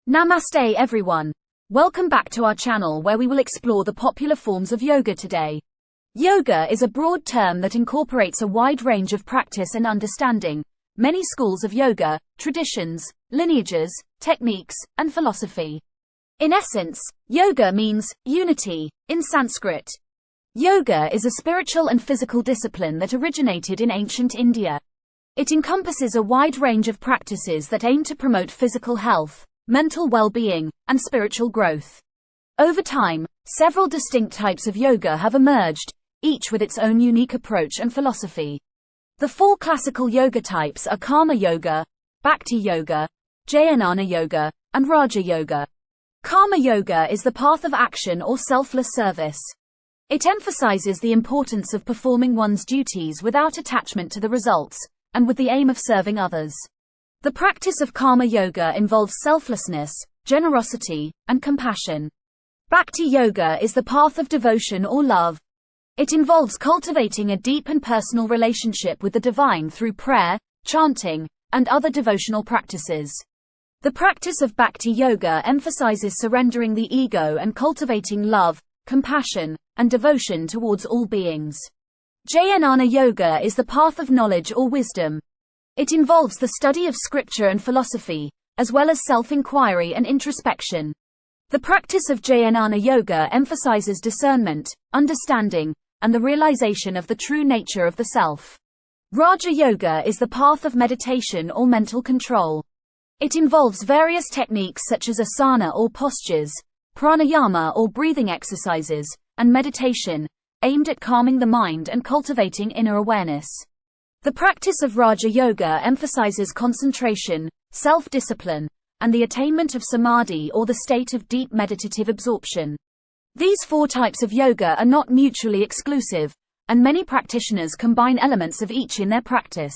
Namaste everyone. Welcome back to our channel where we will explore the popular forms of yoga today. Yoga is a broad term that incorporates a wide range of practice and understanding, many schools of yoga, traditions, lineages, techniques, and philosophy. In essence, yoga means unity in Sanskrit. Yoga is a spiritual and physical discipline that originated in ancient India. It encompasses a wide range of practices that aim to promote physical health, mental well-being, and spiritual growth. Over time, several distinct types of yoga have emerged, each with its own unique approach and philosophy. The four classical yoga types are Karma Yoga, Bhakti Yoga, Jnana Yoga, and Raja Yoga. Karma Yoga is the path of action or selfless service. It emphasizes the importance of performing one's duties without attachment to the results, and with the aim of serving others. The practice of Karma Yoga involves selflessness, generosity, and compassion. Bhakti Yoga is the path of devotion or love. It involves cultivating a deep and personal relationship with the divine through prayer, chanting, and other devotional practices. The practice of Bhakti Yoga emphasizes surrendering the ego and cultivating love, compassion, and devotion towards all beings. Jnana Yoga is the path of knowledge or wisdom. It involves the study of scripture and philosophy, as well as self-inquiry and introspection. The practice of Jnana Yoga emphasizes discernment, understanding, and the realization of the true nature of the self. Raja Yoga is the path of meditation or mental control. It involves various techniques such as asana or postures, pranayama or breathing exercises, and meditation, aimed at calming the mind and cultivating inner awareness. The practice of Raja Yoga emphasizes concentration, self-discipline, and the attainment of samadhi or the state of deep meditative absorption. These four types of yoga are not mutually exclusive, and many practitioners combine elements of each in their practice.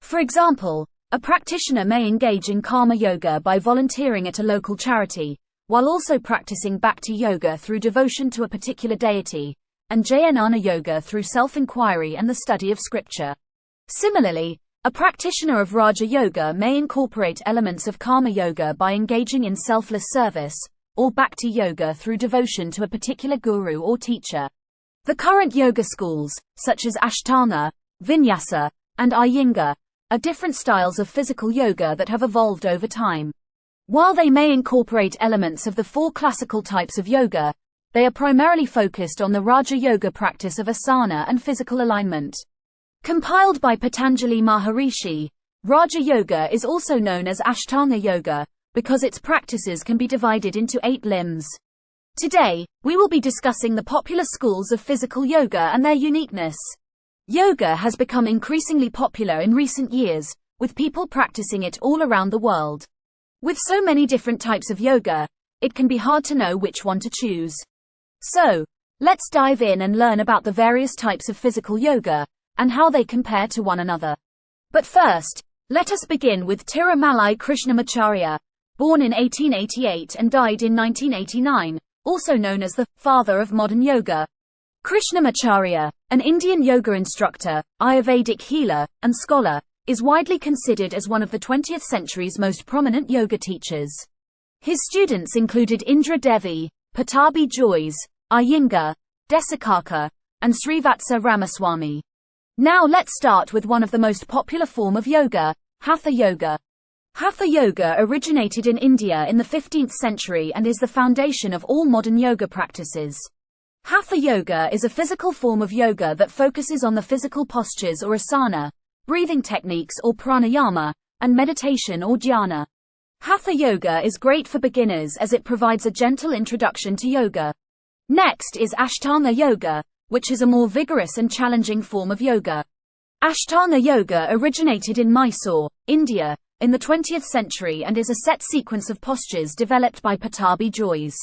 For example, a practitioner may engage in Karma Yoga by volunteering at a local charity, while also practicing Bhakti Yoga through devotion to a particular deity, and Jnana Yoga through self-inquiry and the study of scripture. Similarly, a practitioner of Raja Yoga may incorporate elements of Karma Yoga by engaging in selfless service, or Bhakti Yoga through devotion to a particular guru or teacher. The current yoga schools, such as Ashtanga, Vinyasa, and Iyengar, are different styles of physical yoga that have evolved over time. While they may incorporate elements of the four classical types of yoga, they are primarily focused on the Raja Yoga practice of asana and physical alignment. Compiled by Patanjali Maharishi, Raja Yoga is also known as Ashtanga Yoga, because its practices can be divided into 8 limbs. Today, we will be discussing the popular schools of physical yoga and their uniqueness. Yoga has become increasingly popular in recent years, with people practicing it all around the world. With so many different types of yoga, it can be hard to know which one to choose. So, let's dive in and learn about the various types of physical yoga, and how they compare to one another. But first, let us begin with Tirumalai Krishnamacharya, born in 1888 and died in 1989, also known as the father of modern yoga. Krishnamacharya, an Indian yoga instructor, Ayurvedic healer, and scholar, is widely considered as one of the 20th century's most prominent yoga teachers. His students included Indra Devi, Patabi Jois, Iyengar, Desikaka, and Srivatsa Ramaswamy. Now let's start with one of the most popular form of yoga, Hatha Yoga. Hatha Yoga originated in India in the 15th century and is the foundation of all modern yoga practices. Hatha Yoga is a physical form of yoga that focuses on the physical postures or asana, breathing techniques or pranayama, and meditation or jnana. Hatha Yoga is great for beginners as it provides a gentle introduction to yoga. Next is Ashtanga Yoga, which is a more vigorous and challenging form of yoga. Ashtanga Yoga originated in Mysore, India, in the 20th century and is a set sequence of postures developed by Patabi Jois.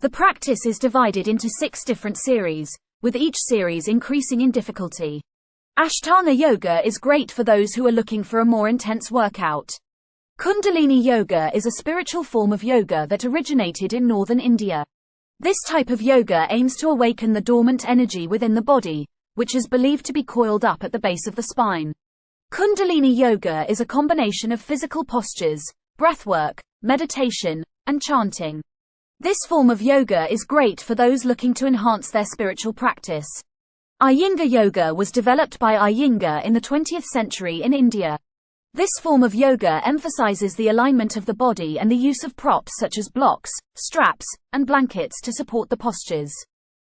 The practice is divided into 6 different series, with each series increasing in difficulty. Ashtanga Yoga is great for those who are looking for a more intense workout. Kundalini Yoga is a spiritual form of yoga that originated in northern India. This type of yoga aims to awaken the dormant energy within the body, which is believed to be coiled up at the base of the spine. Kundalini Yoga is a combination of physical postures, breathwork, meditation, and chanting. This form of yoga is great for those looking to enhance their spiritual practice. Iyengar yoga was developed by Iyengar in the 20th century in India. This form of yoga emphasizes the alignment of the body and the use of props such as blocks, straps, and blankets to support the postures.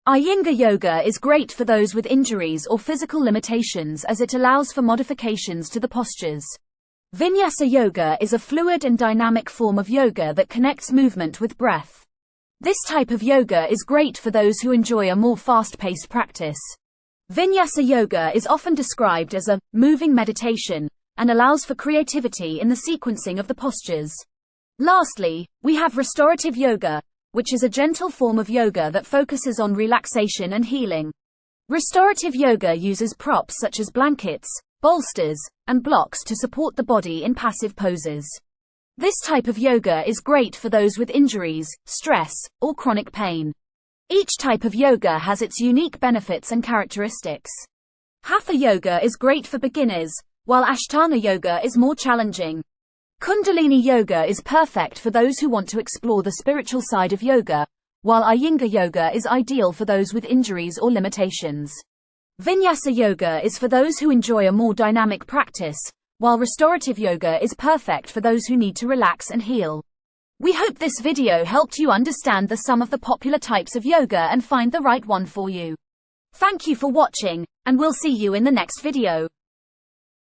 Iyengar yoga is great for those with injuries or physical limitations as it allows for modifications to the postures. Vinyasa yoga is a fluid and dynamic form of yoga that connects movement with breath. This type of yoga is great for those who enjoy a more fast-paced practice. Vinyasa yoga is often described as a moving meditation and allows for creativity in the sequencing of the postures. Lastly, we have restorative yoga, which is a gentle form of yoga that focuses on relaxation and healing. Restorative yoga uses props such as blankets, bolsters, and blocks to support the body in passive poses. This type of yoga is great for those with injuries, stress, or chronic pain. Each type of yoga has its unique benefits and characteristics. Hatha yoga is great for beginners, while Ashtanga yoga is more challenging. Kundalini Yoga is perfect for those who want to explore the spiritual side of yoga, while Iyengar Yoga is ideal for those with injuries or limitations. Vinyasa Yoga is for those who enjoy a more dynamic practice, while Restorative Yoga is perfect for those who need to relax and heal. We hope this video helped you understand some of the popular types of yoga and find the right one for you. Thank you for watching, and we'll see you in the next video.